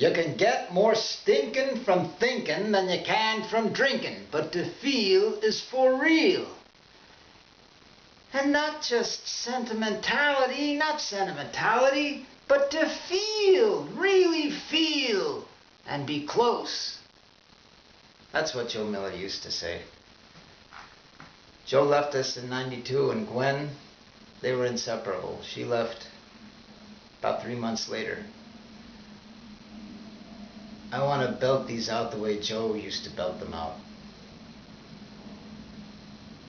You can get more stinking from thinking than you can from drinking, but to feel is for real. And not just sentimentality, but to feel, really feel, and be close. That's what Joe Miller used to say. Joe left us in '92, and Gwen, they were inseparable. She left about 3 months later. I want to belt these out the way Joe used to belt them out.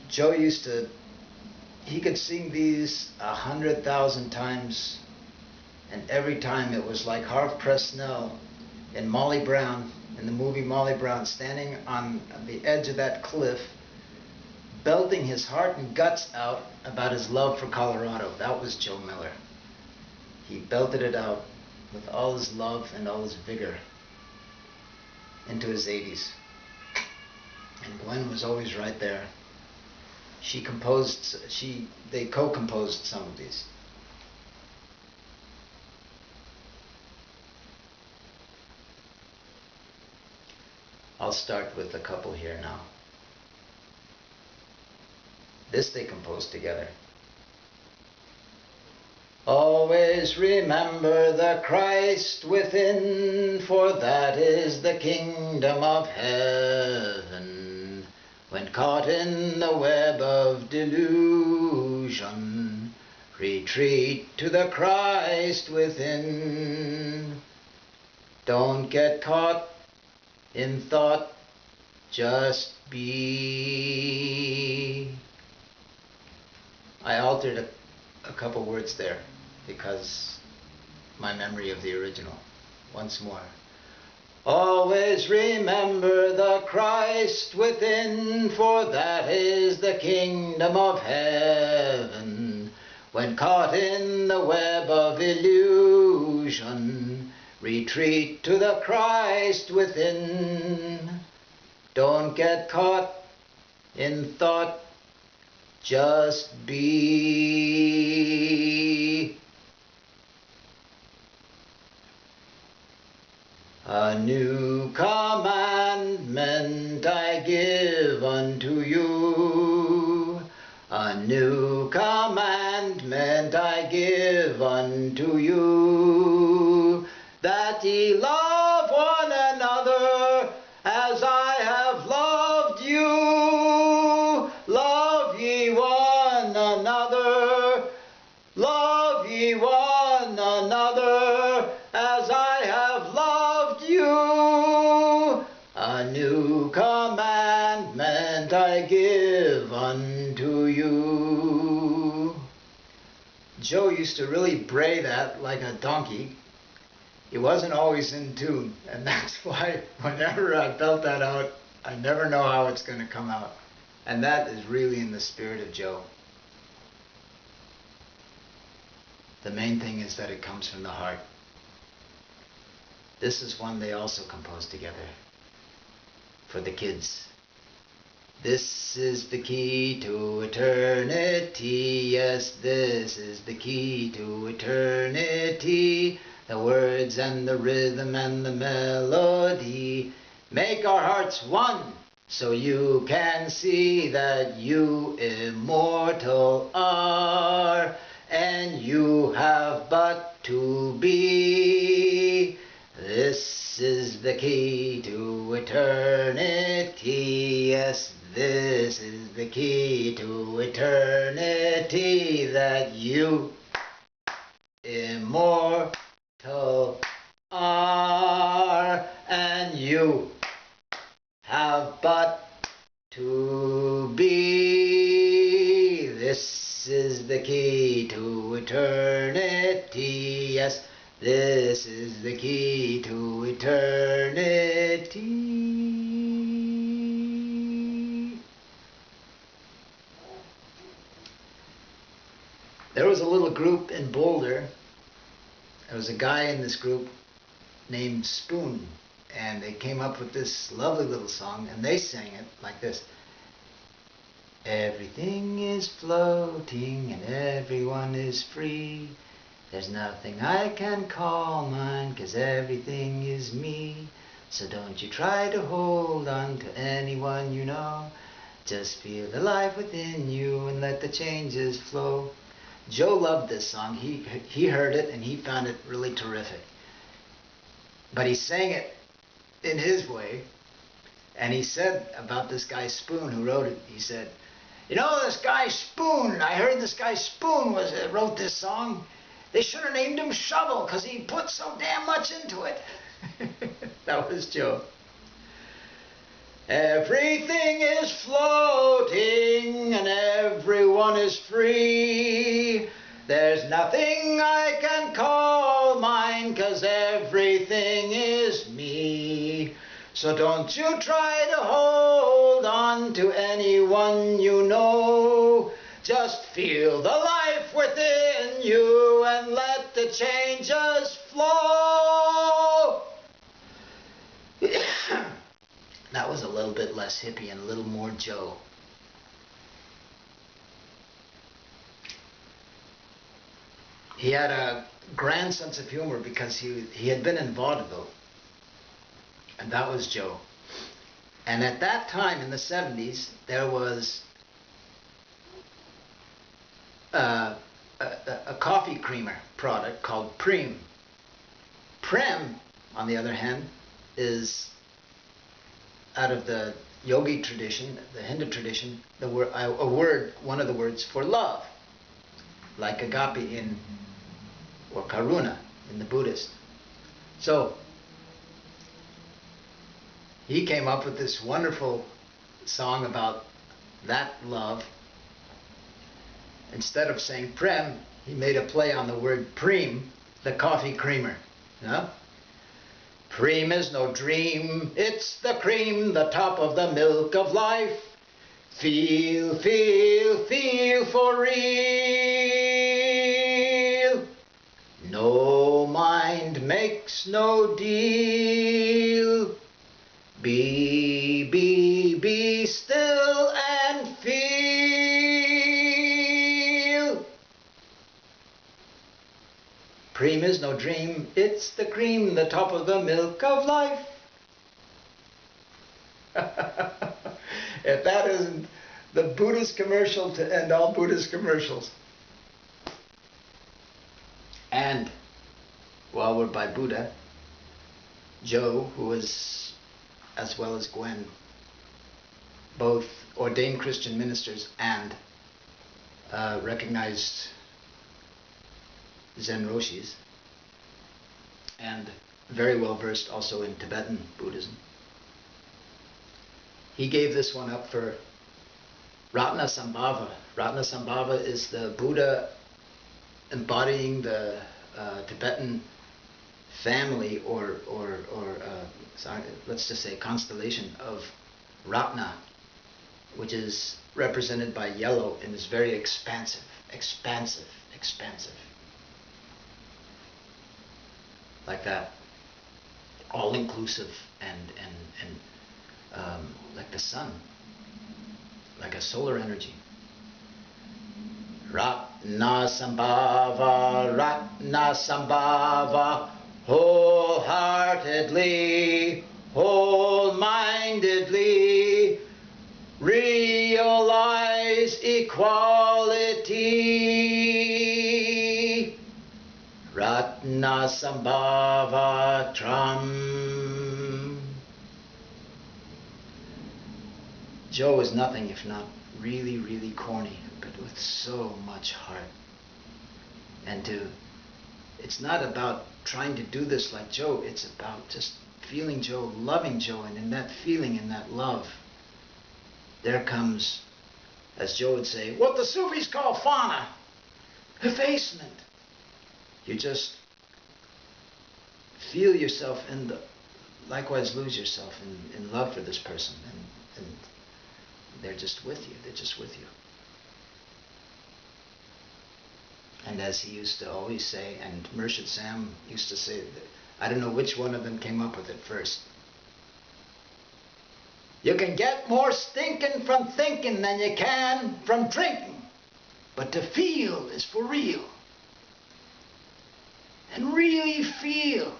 Joe he could sing these 100,000 times, and every time it was like Harve Presnell in Molly Brown, in the movie Molly Brown, standing on the edge of that cliff, belting his heart and guts out about his love for Colorado. That was Joe Miller. He belted it out with all his love and all his vigor into his 80s. And Gwen was always right there. They co-composed some of these. I'll start with a couple here now. This they composed together. Always remember the Christ within, for that is the kingdom of heaven. When caught in the web of delusion, retreat to the Christ within. Don't get caught in thought, just be. I altered a couple words there because my memory of the original. Once more. Always remember the Christ within, for that is the kingdom of heaven. When caught in the web of illusion, retreat to the Christ within. Don't get caught in thought, just be. A new commandment I give unto you. A new commandment I give unto you, that ye love one another as I have loved you. Love ye one another. Love ye one another as I have loved you. A new commandment I give unto you. Joe used to really bray that like a donkey. He wasn't always in tune, and that's why whenever I belt that out, I never know how it's going to come out. And that is really in the spirit of Joe. The main thing is that it comes from the heart. This is one they also composed together for the kids. This is the key to eternity. Yes, this is the key to eternity. The words and the rhythm and the melody make our hearts one, so you can see that you immortal are, and you have but to be. This is the key to eternity. Yes, this is the key to eternity, that you immortal are, and you have but to be. This is the key to eternity. Yes, this is the key to eternity. There was a little group in Boulder. There was a guy in this group named Spoon, and they came up with this lovely little song, and they sang it like this. Everything is floating and everyone is free. There's nothing I can call mine, 'cause everything is me. So don't you try to hold on to anyone you know. Just feel the life within you and let the changes flow. Joe loved this song. He heard it and he found it really terrific. But he sang it in his way. And he said about this guy Spoon who wrote it, he said, you know, this guy Spoon, I heard this guy Spoon wrote this song. They should have named him Shovel because he put so damn much into it. That was Joe. Everything is floating and everyone is free. There's nothing I can call mine, 'cause everything is me. So don't you try to hold on to anyone you know. Just feel the life within you and let the changes flow. That was a little bit less hippie and a little more Joe. He had a grand sense of humor because he had been in vaudeville. And that was Joe. And at that time in the 70s, there was a coffee creamer product called Prem. Prem, on the other hand, is out of the yogi tradition, the Hindu tradition, one of the words for love, like agape or karuna in the Buddhist. So he came up with this wonderful song about that love. Instead of saying Prem, he made a play on the word Prem, the coffee creamer. You know? Prem is no dream, it's the cream, the top of the milk of life. Feel, feel, feel for real. No mind makes no deal. Be still and feel. Prem is no dream, it's the cream, the top of the milk of life. If that isn't the Buddhist commercial to end all Buddhist commercials. And while we're by Buddha, Joe, who was, as well as Guin, both ordained Christian ministers and recognized Zen Roshis, and very well versed also in Tibetan Buddhism. He gave this one up for Ratnasambhava. Ratnasambhava is the Buddha embodying the Tibetan family or let's just say constellation of Ratna, which is represented by yellow and is very expansive. Like that, all-inclusive and like the sun, like a solar energy. Ratnasambhava, wholeheartedly, whole-mindedly, realize equality. Ratnasambhava Tram. Joe is nothing if not really, really corny, but with so much heart. And it's not about trying to do this like Joe, it's about just feeling Joe, loving Joe, and in that feeling, in that love, there comes, as Joe would say, what the Sufis call fauna, effacement. You just feel yourself and likewise lose yourself in love for this person, and they're just with you, And as he used to always say, and Murshid Sam used to say, that, I don't know which one of them came up with it first. You can get more stinking from thinking than you can from drinking, but to feel is for real. and really feel.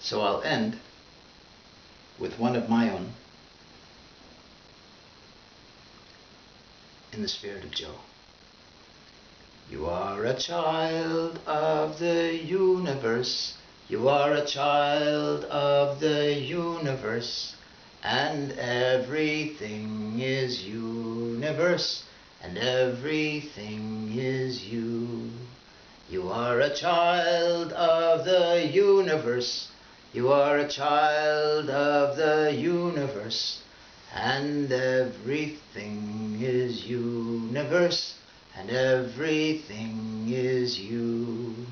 So I'll end with one of my own in the spirit of Joe. You are a child of the universe. You are a child of the universe. And everything is universe. And everything is you. You are a child of the universe. You are a child of the universe. And everything is universe. And everything is you.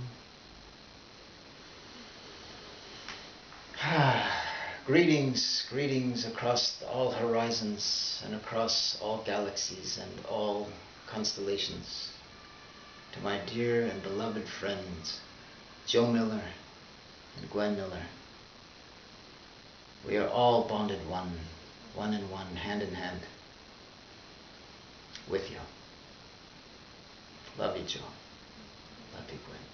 Greetings, greetings across all horizons and across all galaxies and all constellations. To my dear and beloved friends, Joe Miller and Gwen Miller. We are all bonded one in one, hand in hand, with you. Love you, Joe. Love you, Gwen.